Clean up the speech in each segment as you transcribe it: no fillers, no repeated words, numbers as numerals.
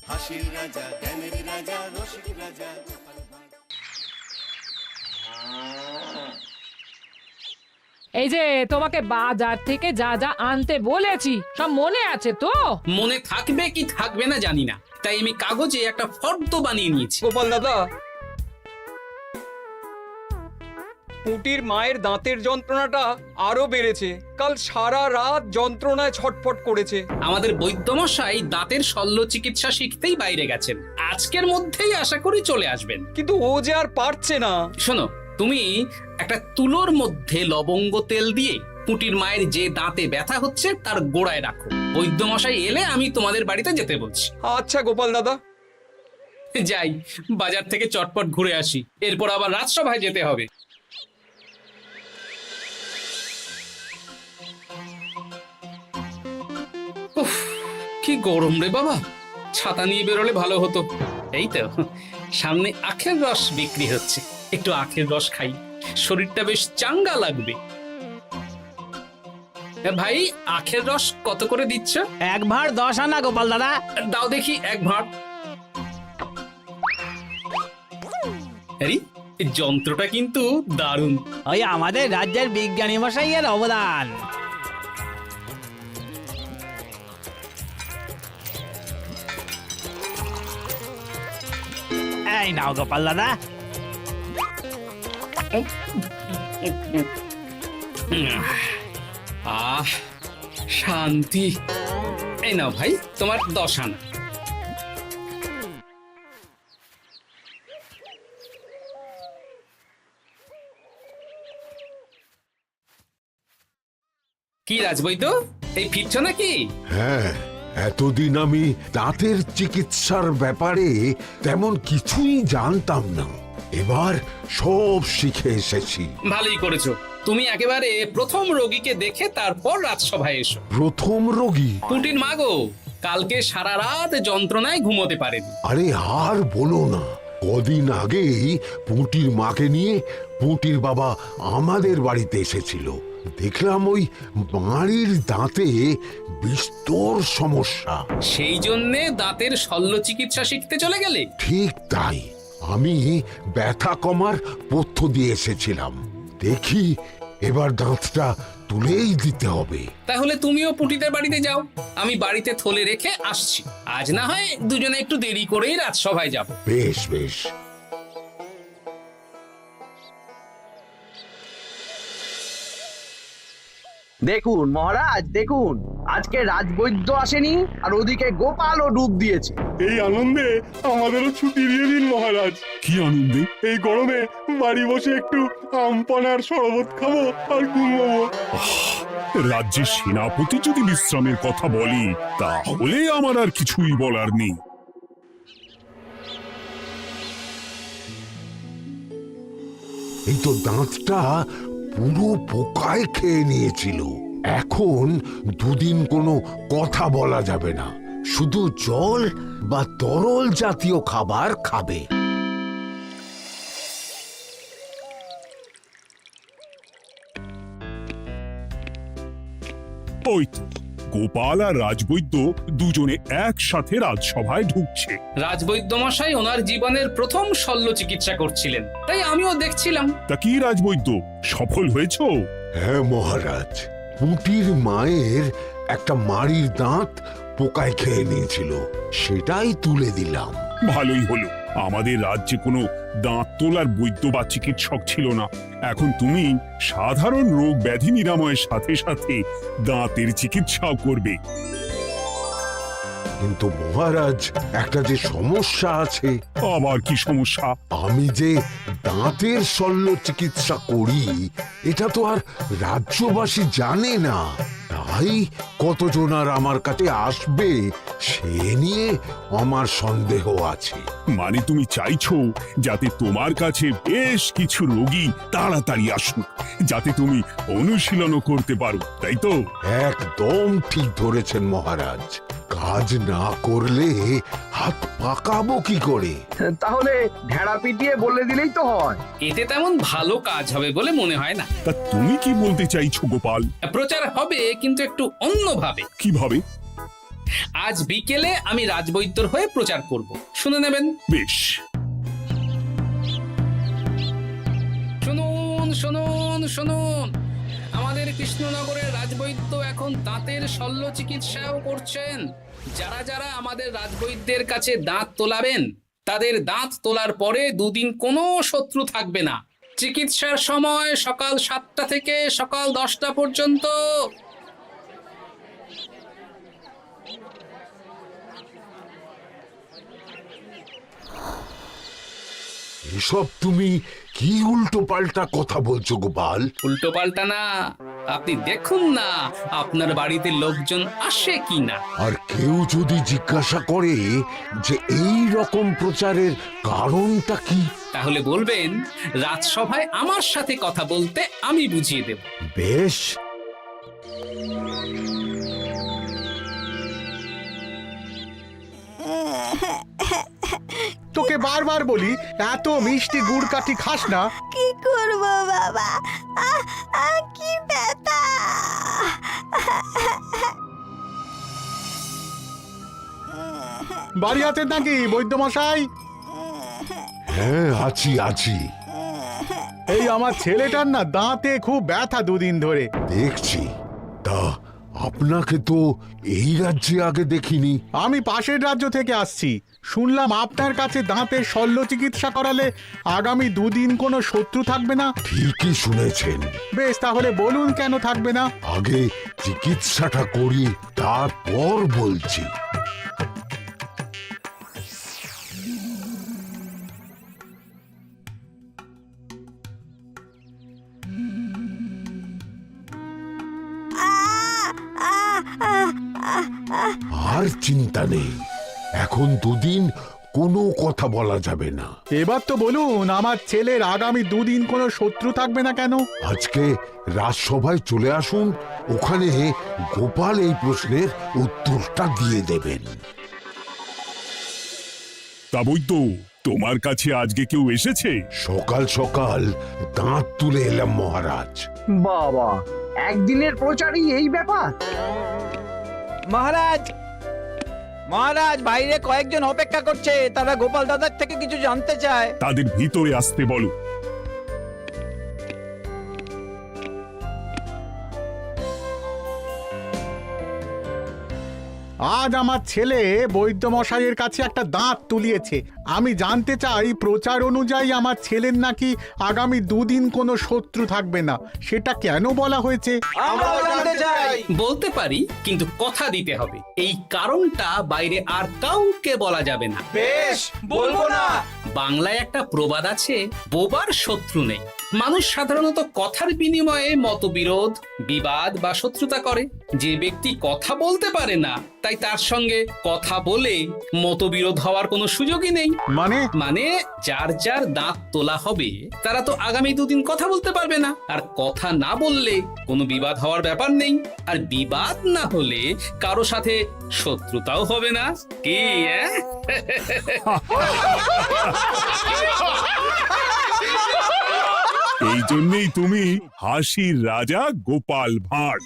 হাসির রাজা, জ্ঞানের রাজা, রসিক রাজা। এই যে তোমাকে বাজার থেকে যা যা আনতে বলেছি সব মনে আছে তো? মনে থাকবে কি থাকবে না জানি না, তাই আমি কাগজে একটা ফর্দ বানিয়ে নিয়েছি। গোপাল দাদা, পুটির মায়ের দাঁতের যন্ত্রণাটা আরো বেড়েছে। কাল সারা রাত যন্ত্রণায় ছটফট করেছে। আমাদের বৈদ্যমশাই দাঁতের শল্য চিকিৎসা শিখতেই বাইরে গেছেন, আজকের মধ্যেই আশা করি চলে আসবেন। কিন্তু ও যে আর পারছে না। শোনো, তুমি একটা তুলোর মধ্যে লবঙ্গ তেল দিয়ে পুটির মায়ের যে দাঁতে ব্যথা হচ্ছে তার গোড়ায় রাখো। বৈদ্যমশাই এলে আমি তোমাদের বাড়িতে যেতে বলছি। আচ্ছা গোপাল দাদা। যাই, বাজার থেকে চটপট ঘুরে আসি, এরপর আবার রাজসভায় যেতে হবে। উফ, কি গরম রে বাবা, ছাতা নিয়ে বেরোলে ভালো হতো। এই তো সামনে আখের রস বিক্রি হচ্ছে, একটু আখের রস খাই, শরীরটা বেশ চাঙ্গা লাগবে। ভাই, আখের রস কত করে দিচ্ছ? 1 ভাঁড় 10 আনা গোপাল দাদা। দাও দেখি 1 ভাঁড়। আরে, এই যন্ত্রটা কিন্তু দারুণ। ওই আমাদের রাজ্যের বিজ্ঞানী মশাইয়ের অবদান। এই নাও গোপাল দাদা। আহ, শান্তি। এই নাও ভাই, তোমার 10 আনা। কি রাজবৈদ্য, এই ফিরছ নাকি? হ্যাঁ, এতদিন আমি দাঁতের চিকিৎসার ব্যাপারে তেমন কিছুই জানতাম না। এবার সব শিখে এসেছি। ভালোই করেছো, তুমি একেবারে প্রথম রোগীকে দেখে তারপর রাজসভায় এসো। প্রথম রোগী? পুটির মা গো, কালকে সারা রাত যন্ত্রণায় ঘুমোতে পারেনি। আরে আর বলো না, কদিন আগেই পুঁটির মাকে নিয়ে পুঁটির বাবা আমাদের বাড়িতে এসেছিল। দেখলাম ওই বাড়ির দাঁতে বিস্তর সমস্যা। সেই জন্যে দাঁতের শল্য চিকিৎসা শিখতে চলে গেলে? ঠিক তাই, আমি ব্যথা কমার পথ্য দিয়ে এসেছিলাম। দেখি এবার দাঁতটা তুলেই দিতে হবে। তাহলে তুমিও পুটিদের বাড়িতে যাও, আমি বাড়িতে থলে রেখে আসছি। আজ না হয় দুজনে একটু দেরি করেই রাজসভায় যাব। বেশ বেশ। দেখুন মহারাজ, দেখুন আজকে রাজবৈদ্য আসেনি, আর ওদিকে গোপালও ডুব দিয়েছে। এই আনন্দে আমাদেরও ছুটি দিয়ে দিন মহারাজ। কি আনন্দে? এই গরমে বাড়ি বসে একটু আমপানার শরবত খাবো আর ঘুমবো। রাজ্যের সেনাপতি যদি বিশ্রামের কথা বলি, তাহলে আমার আর কিছুই বলার নেই। এই তো দাঁতটা পুরো পোকায় খেয়ে নিয়েছিল। এখন দুদিন কোনো কথা বলা যাবে না, শুধু জল বা তরল জাতীয় খাবার খাবে। ওই তো গোপাল আর রাজবৈদ্য দুজনে একসাথে রাজসভায় ঢুকছে। রাজবৈদ্য মশাই ওনার জীবনের প্রথম শল্য চিকিৎসা করছিলেন, তাই আমিও দেখছিলাম। তা কি রাজবৈদ্য, সফল হয়েছ? হ্যাঁ মহারাজ, পুঁটির মায়ের একটা মাড়ির দাঁত পোকায় খেয়ে নিয়েছিল, সেটাই তুলে দিলাম। ভালোই হলো, আমাদের রাজ্যে কোনো দাঁত তোলার বৈদ্য বা চিকিৎসক ছিল না। এখন তুমি সাধারণ রোগ ব্যাধি নিরাময়ের সাথে সাথে দাঁতের চিকিৎসাও করবে। কিন্তু মহারাজ, একটা যে সমস্যা আছে। আবার কি সমস্যা? আমি যে দাঁতের শল্য চিকিৎসা করি এটা তো আর রাজ্যবাসী জানে না, তাই কতজন আর আমার কাছে আসবে সে নিয়ে আমার সন্দেহ আছে। মানে তুমি চাইছো যাতে তোমার কাছে বেশ কিছু রোগী তাড়াতাড়ি আসুক, যাতে তুমি অনুশীলনও করতে পারো, তাই তো? একদম ঠিক ধরেছেন মহারাজ, কাজ না করলে হাত পাকাবো কি করে? তাহলে ঢেড়া পিটিয়ে বলে দিলেই তো হয়। এতে তেমন ভালো কাজ হবে বলে মনে হয় না। তা তুমি কি বলতে চাইছো গোপাল? প্রচার হবে, কিন্তু একটু অন্যভাবে। কিভাবে? আজ বিকেলে আমি রাজবৈদ্যর হয়ে প্রচার করব, শুনে নেবেন। বেশ, শুনুন শুনুন শুনুন, আমাদের কৃষ্ণনগরের রাজবৈদ্য এখন দাঁতের শল্য চিকিৎসাও করছেন। যারা যারা আমাদের রাজবৈদ্যের কাছে দাঁত তোলাবেন, তাদের দাঁত তোলার পরে দুদিন কোনো শত্রু থাকবে না। চিকিৎসার সময় সকাল 7টা থেকে সকাল 10টা পর্যন্ত। এসব তুমি কি উল্টো পাল্টা কথা বলছো গোপাল? উল্টো পাল্টা না, আপনি দেখুন না আপনার বাড়িতে লোকজন আসে কিনা। আর কেউ যদি জিজ্ঞাসা করে যে এই রকম প্রচারের কারণটা কি, তাহলে বলবেন রাজসভায় আমার সাথে কথা বলতে আমি বুঝিয়ে দেব। বেশ, তোকে বারবার বলি এত মিষ্টি গুড় কাঠি খাস না। কি করব বাবা, কি ব্যথা। বাড়ি আছেন নাকি বৈদ্যমশাই? হ্যাঁ আছি আছি। এই আমার ছেলেটার না দাঁতে খুব ব্যথা দুদিন ধরে। দেখছি। তা আপনাকে তো এই রাজ্যে আগে দেখিনি। আমি পাশের রাজ্য থেকে আসছি, শুনলাম আপনার কাছে দাঁতের শল্য চিকিৎসা করালে আগামী দুদিন কোনো শত্রু থাকবে না। ঠিকই শুনেছেন। বেশ, তাহলে বলুন কেন থাকবে না? আগে চিকিৎসাটা করি, তারপর বলছি। আর চিন্তা নেই, এখন দুদিন কোনো কথা বলা যাবে না। এবার তো বলুন আমার ছেলের আগামী দুদিন কোনো শত্রু থাকবে না কেন? আজকে রাজসভায় চলে আসুন, ওখানে গোপাল এই প্রশ্নের উত্তরটা দিয়ে দেবেন। তা বৈদ্য, তোমার কাছে আজকে কেউ এসেছে? সকাল সকাল দাঁত তুলে এলাম মহারাজ। বাবা, একদিনের প্রচারই এই ব্যাপার? মহারাজ, মহারাজ, বাইরে কয়েকজন অপেক্ষা করছে, তারা গোপাল দাদার থেকে কিছু জানতে চায়। তাদের ভিতরে আসতে বলো। আজ আমার ছেলে বৈদ্যমশাইয়ের কাছে একটা দাঁত তুলিয়েছে। আমি জানতে চাই প্রচার অনুযায়ী আমার ছেলের নাকি আগামী দুদিন কোনো শত্রু থাকবে না, সেটা কেন বলা হয়েছে? আমরাও জানতে চাই। বলতে পারি, কিন্তু কথা দিতে হবে। এই কারণটা বাইরে আর কাউকে বলা যাবে না। বেশ, বলবো না। বাংলায় একটা প্রবাদ আছে, বোবার শত্রু নেই। মানুষ সাধারণত কথার বিনিময়ে মতবিরোধ, বিবাদ বা শত্রুতা করে। যে ব্যক্তি কথা বলতে পারে না, তাই তার সঙ্গে কথা বলে মতবিরোধ হওয়ার কোনো সুযোগই নেই। মানে যার যার দাঁত তোলা হবে, তারা তো আগামী দুদিন কথা বলতে পারবে না। আর কথা না বললে কোনো বিবাদ হওয়ার ব্যাপার নেই। আর বিবাদ না হলে কারো সাথে শত্রুতাও হবে না। কি এই জন্যই তুমি হাসির রাজা গোপাল ভাঁড়।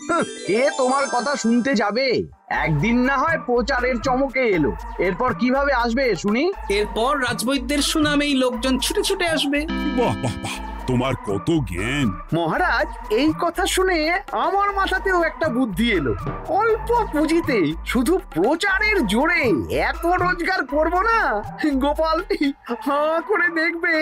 কে তোমার কথা শুনতে যাবে? একদিন না হয় প্রচারের চমকে এলো, এরপর কিভাবে আসবে শুনি? এরপর রাজবৈদ্যের সুনামেই লোকজন ছুটে ছুটে আসবে। বাহ বাহ বাহ, তোমার কত জ্ঞান! মহারাজ, এই কথা শুনে আমার মাথাতেও একটা বুদ্ধি এলো। অল্প পুঁজিতে শুধু প্রচারের জোরে এত রোজগার করব না, গোপাল হাঁ করে দেখবে।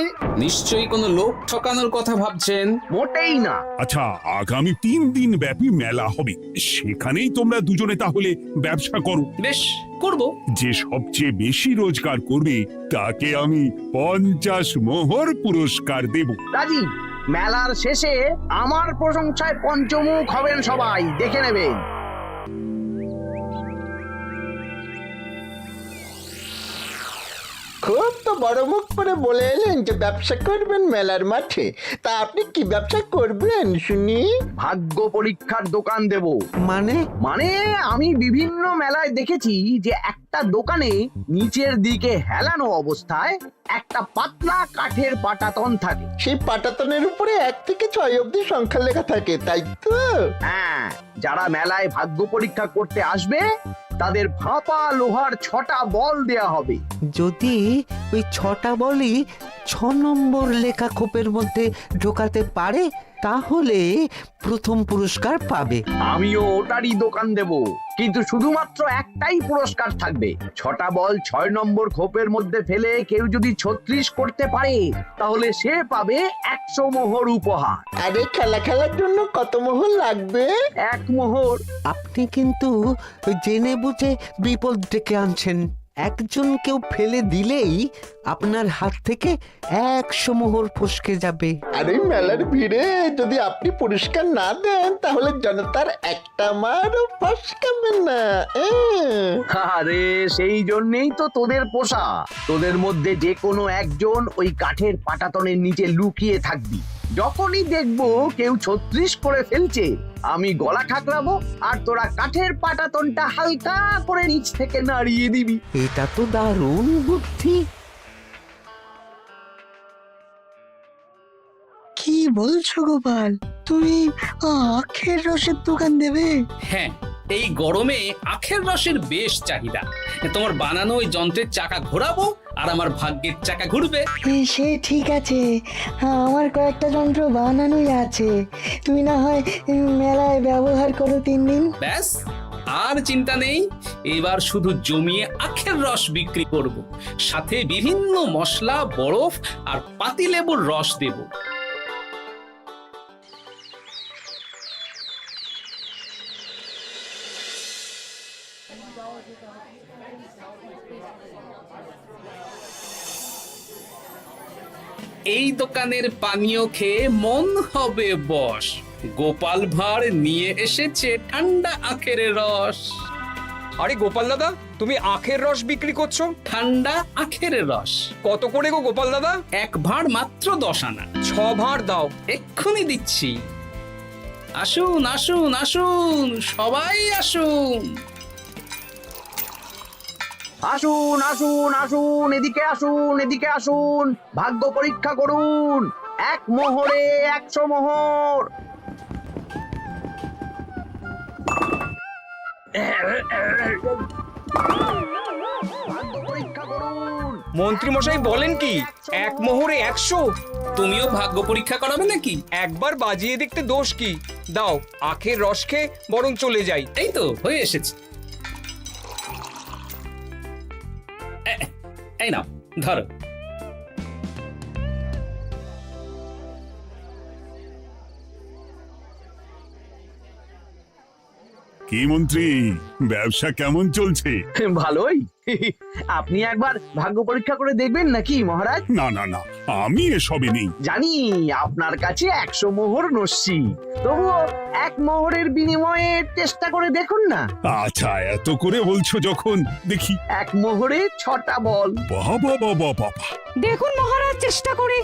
নিশ্চয়ই কোনো লোক ঠকানোর কথা ভাবছেন। মোটেই না। আচ্ছা, আগামী 3 দিন ব্যাপী মেলা হবে, সেখানেই তোমরা দুজনে তাহলে ব্যবসা করো। বেশ, করব। যে সবচেয়ে বেশি রোজগার করবে তাকে আমি 50 মোহর পুরস্কার দেব। রাজি। মেলার শেষে আমার প্রশংসায় পঞ্চমুখ হবেন সবাই, দেখে নেবেন। খুব তো বড় মুখ করে বলে এলেন যে ব্যবসা করবেন মেলার মাঠে। তা আপনি কি ব্যবসা করবেন শুনি? ভাগ্য পরীক্ষার দোকান দেব। মানে? মানে আমি বিভিন্ন মেলায় দেখেছি যে একটা দোকানে নিচের দিকে হেলানো অবস্থায় একটা পাতলা কাঠের পাটাতন থাকে। সেই পাটাতনের উপরে 1 থেকে 6 অবধি সংখ্যা লেখা থাকে, তাই তো? হ্যাঁ, যারা মেলায় ভাগ্য পরীক্ষা করতে আসবে তাদের ফাঁপা লোহার 6টা বল দেয়া হবে। যদি ওই 6টা বলই 6 নম্বর লেখা খোপের মধ্যে ঢোকাতে পারে তাহলে প্রথম পুরস্কার পাবে। আমিও ওটারই দোকান দেব, কিন্তু শুধুমাত্র একটাই পুরস্কার থাকবে। 6টা বল 6 নম্বর খোপের মধ্যে ফেলে কেউ যদি 36 করতে পারে তাহলে সে পাবে 100 মোহর উপহার। আরে খেলার জন্য কত মোহর লাগবে? 1 মোহর। আপনি কিন্তু জেনে বুঝে বিপদ ডেকে আনছেন। একজন কেউ ফেলে দিলেই আপনার হাত থেকে 100 মোহর ফসকে যাবে। আরে মেলার ভিড়ে যদি আপনি পুরস্কার না দেন তাহলে জনতার একটা মারও ফসকাবে না। আরে সেই জন্যই তো তোদের পোষা। তোদের মধ্যে যে কোনো একজন ওই কাঠের পাটাতনের নিচে লুকিয়ে থাকবি। যখনই দেখবো কেউ 36 করে ফেলছে আমি গলা ঠাকরাবো আর তোরা কাঠের পাটাতনটা হালকা করে নিচ থেকে নাড়িয়ে দিবি। এটা তো দারুণ বুদ্ধি। কি বলছো গোপাল, তুমি আখের রসের দোকান দেবে? হ্যাঁ, এই গরমে আখের রসের বেশ চাহিদা। তোমার বানানো ওই যন্ত্রের চাকা ঘোরাবো আর আমার ভাগ্যের চাকা ঘুরবে। সে ঠিক আছে, আমার কয়েকটা যন্ত্র বানানোই আছে। তুমি না হয় মেলায় ব্যবহার করো 3 দিন। ব্যাস, আর চিন্তা নেই। এবার শুধু জমিয়ে আখের রস বিক্রি করব, সাথে বিভিন্ন মশলা, বরফ আর পাতিলেবুর রস দেব। এই দোকানের পানীয় খেয়ে মন হবে বশ। গোপাল ভাঁড় নিয়ে এসেছে ঠান্ডা আখের রস। আরে গোপাল দাদা, তুমি আখের রস বিক্রি করছো? ঠান্ডা আখের রস কত করে গো গোপাল দাদা? 1 ভাঁড় মাত্র 10 আনা। 6 ভাঁড় দাও। এক্ষুনি দিচ্ছি। আসুন আসুন আসুন, সবাই আসুন। আসুন আসুন আসুন, এদিকে আসুন, এদিকে আসুন, ভাগ্য পরীক্ষা করুন। 1 মোহরে 100 মোহর। ভাগ্য পরীক্ষা করুন। মন্ত্রী মশাই বলেন কি 1 মোহরে 100? তুমিও ভাগ্য পরীক্ষা করাবে নাকি? একবার বাজিয়ে দেখতে দোষ কি? দাও, আখের রস খেয়ে বরং চলে যাই। এই তো হয়ে এসেছে। এই নাও, ধরো। কি মন্ত্রী, ব্যবসা কেমন চলছে? ভালোই। আপনি একবার ভাগ্য পরীক্ষা করে দেখবেন নাকি মহারাজ? না না না, আমি এসবে নেই। জানি আপনার কাছে 100 মোহর নস্যি, তবুও 1 মোহরের বিনিময়ে চেষ্টা করে দেখুন না। আচ্ছা, এত করে বলছো যখন, দেখি। 1 মোহরে 6টা বল। বাবা বাবা বাবা, দেখুন মহারাজ চেষ্টা করে।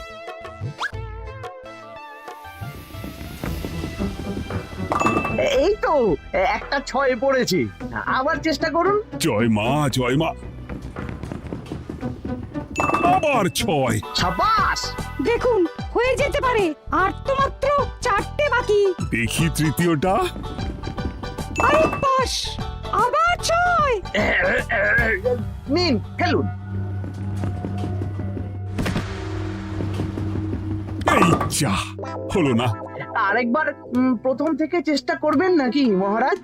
এই তো একটা 6 পড়েছে, আবার চেষ্টা করুন। জয় মা জয় মা। আবার 6। সাবাস। দেখুন হয়ে যেতে পারে, আর তো মাত্র 4টে বাকি। দেখি তৃতীয়টা। আরে পাস, আবার 6। নিন খেলুন। এই যা, হলো না। আরেকবার প্রথম থেকে চেষ্টা করবেন নাকি মহারাজ?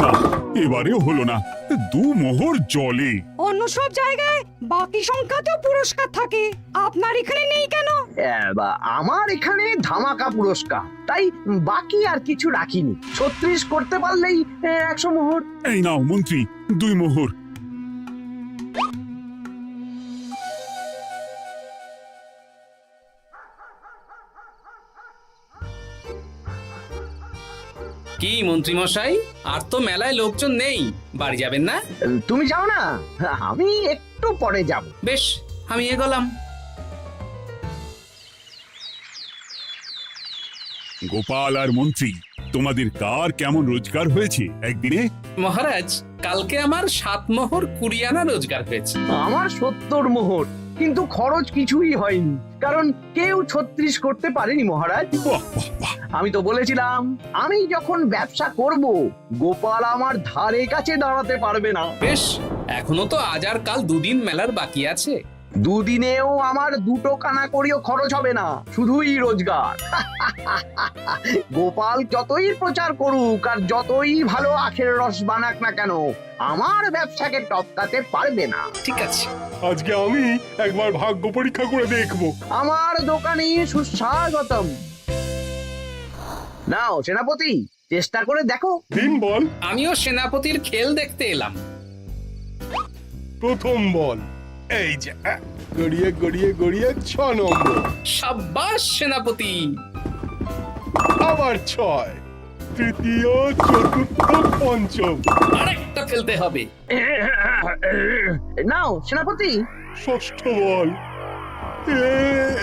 না, এবারেও হলো না। 2 মোহর জলে। অন্য সব জায়গায় বাকি সংখ্যাতেও পুরস্কার থাকে, আপনার এখানে নেই কেন? আমার এখানে ধামাকা পুরস্কার, তাই বাকি আর কিছু রাখিনি। 36 করতে পারলেই 100 মোহর। এই নাও মন্ত্রী, 2 মোহর। কি মন্ত্রী মশাই, আর তো মেলায় লোকজন নেই, বাড়ি যাবেন না? তুমি যাও না, আমি একটু পরে যাব। বেশ, আমি এগোলাম। গোপাল আর মন্ত্রী, তোমাদের কার কেমন রোজগার হয়েছে একদিনে? মহারাজ, কালকে আমার 7 মোহর 20 আনা রোজগার হয়েছে। আমার 70 মোহর। কিন্তু খরচ কিছুই হয়নি, কারণ কেউ 36 করতে পারেনি মহারাজ। বাহ বাহ বাহ, আমি তো বলেছিলাম আমি যখন ব্যবসা করব গোপাল আমার ধারে কাছে দাঁড়াতে পারবে না। বেশ, এখনো তো আজ আর কাল দুদিন মেলার বাকি আছে। দুদিনেও আমার 2 কানা করিও খরচ হবে না, শুধুই রোজগার। গোপাল যতই প্রচার করুক আর যতই ভালো আখের রস বানাক না কেন, আমার ব্যবসাকে টপকাতে পারবে না। ঠিক আছে, আজকে আমি একবার ভাগ্য পরীক্ষা করে দেখবো। আমার দোকানে সুস্বাগতম। নাও সেনাপতি, চেষ্টা করে দেখো। দিন বল। আমিও সেনাপতির খেল দেখতে এলাম। প্রথম বল, এই যে গড়িয়ে গড়িয়ে গড়িয়ে 6 নম্বর, সাব্বাস সেনাপতি। আবার 6, তৃতীয়, চতুর্থ, পঞ্চম। আরেকটা ফেলতে হবে। নাও সেনাপতি, ষষ্ঠ বল,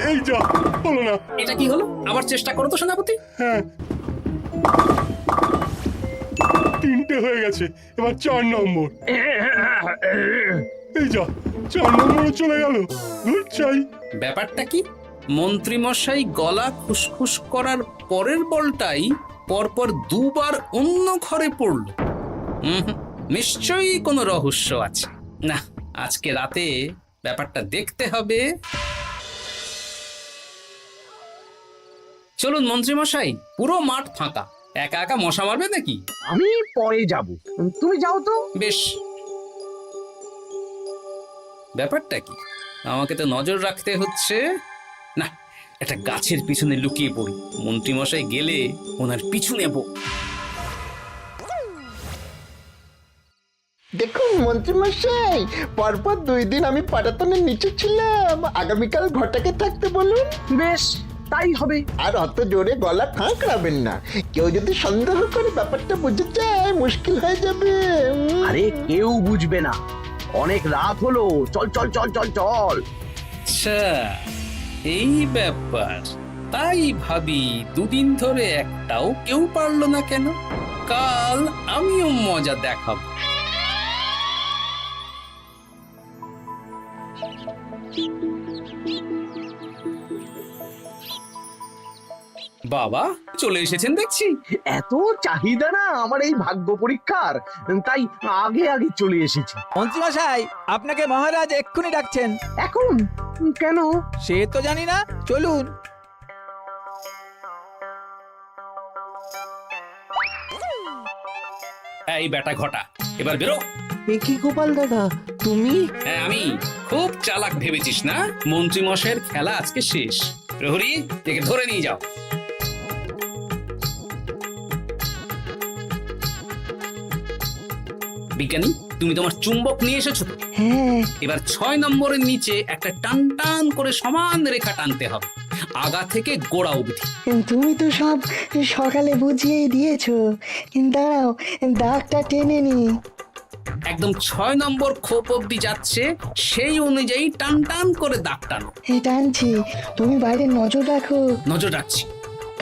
এই যা, হলো না। এটা কি হলো? আবার চেষ্টা করো তো সেনাপতি। হ্যাঁ, 3টে হয়ে গেছে, এবার 4 নম্বর। এই যা, 4 নম্বরে চলে গেল। ধুর চাই। ব্যাপারটা কি? মন্ত্রী মশাই গলা খুসখুস করার পরের বলটাই পরপর 2 বার অন্য ঘরে পড়ল। নিশ্চয়ই কোনো রহস্য আছে। না, আজকে রাতে ব্যাপারটা দেখতে হবে। চলুন মন্ত্রী মশাই, পুরো মাঠ ফাঁকা, একা একা মশা মারবে নাকি? আমি পরে যাব, তুমি যাও তো। বেশ। ব্যাপারটা কি? আমাকে তো নজর রাখতে হচ্ছে। না, একটা গাছের পিছনে লুকিয়ে পড়ি, মন্ত্রী মশাই গেলে ওনার পিছু নেব। দেখুন মন্ত্রীমশাই, পরপর 2 দিন আমি পাটাতনের নিচে ছিলাম। আগামীকাল ঘরটাকে থাকতে বলুন। বেশ, তাই হবে। আর অত জোরে গলা ঠাঁকড়াবেন না, কেউ যদি সন্দেহ করে ব্যাপারটা বুঝে যায় মুশকিল হয়ে যাবে। আরে কেউ বুঝবে না, অনেক রাত হলো, চল চল চল চল চল। আচ্ছা, এই ব্যাপার। তাই ভাবি 2 দিন ধরে একটাও কেউ পারলো না কেন? কাল আমিও মজা দেখাবো। বাবা চলে এসেছেন দেখছি। এত চাহিদা না আমার এই ভাগ্য পরীক্ষার, তাই আগে আগে চলে এসেছি। মন্ত্রীমশাই, আপনাকে মহারাজ এক্ষুনি ডাকছেন। এখন কেন? সে তো জানি না, চলুন। এই বেটা ঘটা, এবার বেরো। এ কি গোপাল দাদা, তুমি? হ্যাঁ আমি। খুব চালাক ভেবেছিস না? মন্ত্রী মশাইয়ের খেলা আজকে শেষ। প্রহরী, একে ধরে নিয়ে যাও। বিজ্ঞানী, তুমি তোমার চুম্বক নিয়ে এসেছো তো? হ্যাঁ, এবার 6 নম্বরের নিচে একটা টান টান করে সমান রেখা টানতে হবে, আগা থেকে গোড়া অবধি। তুমি তো সব সকালে বুঝিয়েই দিয়েছো, দাঁড়াও দাগটা টেনে নি। একদম 6 নম্বর খোপ অবধি যাচ্ছে, সেই অনুযায়ী টান টান করে দাগ টানো। টানছি, তুমি বাইরে নজর রাখো। নজর রাখছি।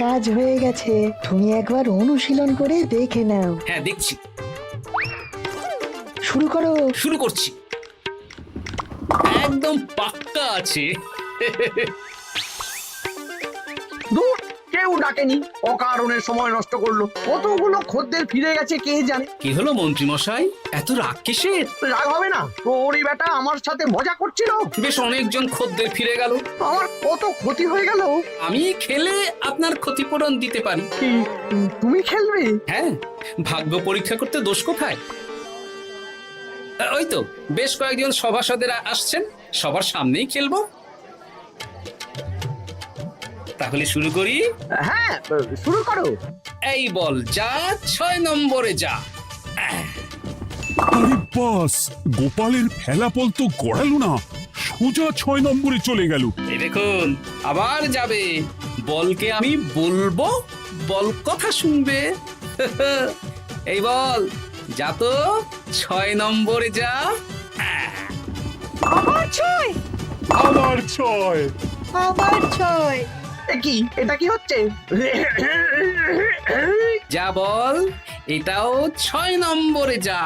কাজ হয়ে গেছে, তুমি একবার অনুশীলন করে দেখে নাও। হ্যাঁ দেখছি। শুরু করো। শুরু করছি। একদম পাক্কা আছে। দূর, কেউ ডাকেনি, অকারণে সময় নষ্ট করলো। কতগুলো খদ্দের ফিরে গেছে কে জানে। কি হলো মন্ত্রী মশাই, এত রাগ কিসের? রাগ হবে না, ওরই বেটা আমার সাথে মজা করছিল। বেশ অনেকজন খদ্দের ফিরে গেল, আমার কত ক্ষতি হয়ে গেল। আমি খেলে আপনার ক্ষতিপূরণ দিতে পারি। তুমি খেলবে? হ্যাঁ, ভাগ্য পরীক্ষা করতে দোষ কোথায়? ওই তো বেশ কয়েকজন সভাসদেরা আসছেন, সবার সামনেই খেলবো। তাহলে শুরু করি। হ্যাঁ, শুরু করো। এই বল যা, 6 নম্বরে যা। আরে বাস, গোপালের ফেলাপল তো গড়ালো না, সোজা 6 নম্বরে চলে গেল। এই দেখুন, আবার যাবে। বলকে আমি বলবো, বল কথা শুনবে। এই বল যা তো, 6 নম্বরে যা। আবার 6, আবার 6, আবার 6। কি এটা কি হচ্ছে? যা বল, এটাও 6 নম্বরে যা।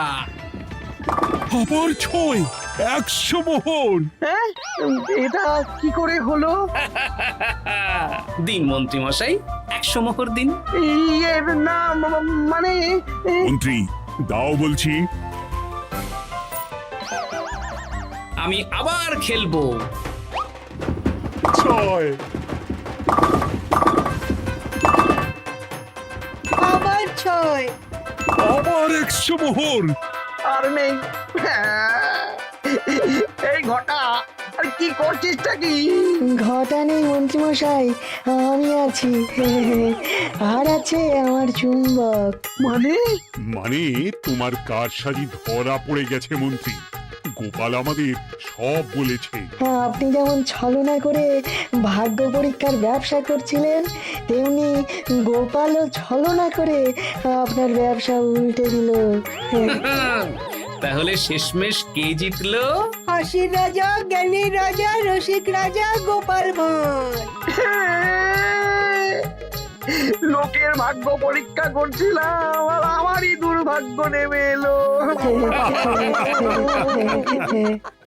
আবার 6, 100 মোহর। হ্যাঁ এটা কি করে হলো? দিন মন্ত্রী মশাই 100 মোহর দিন। ইয়ে না মানে মন্ত্রী দাও বলছি। আমি আবার খেলবো। 6 আবার 6। আবার 100 মোহর। আর নেই। এই ঘটা আর কি করছিসটা কি? ঘটা নেই মন্ত্রীমশাই, আমি আছি। আর আছে আমার চুম্বক। মানে মানে তোমার কারসাজি ধরা পড়ে গেছে মন্ত্রী। গোপাল আমাদের সব বলেছে। আপনি যেমন ছলনা করে ভাগ্য পরীক্ষার ব্যবসা করছিলেন, তেমনি গোপালও ছলনা করে আপনার ব্যবসা উল্টে দিল। তাহলে শেষমেশ কে জিতলো? হাসির রাজা, জ্ঞানীর রাজা, রসিক রাজা, গোপাল ভাঁড়। লোকের ভাগ্য পরীক্ষা করছিলাম আর আমারই দুর্ভাগ্য নেমে এলো।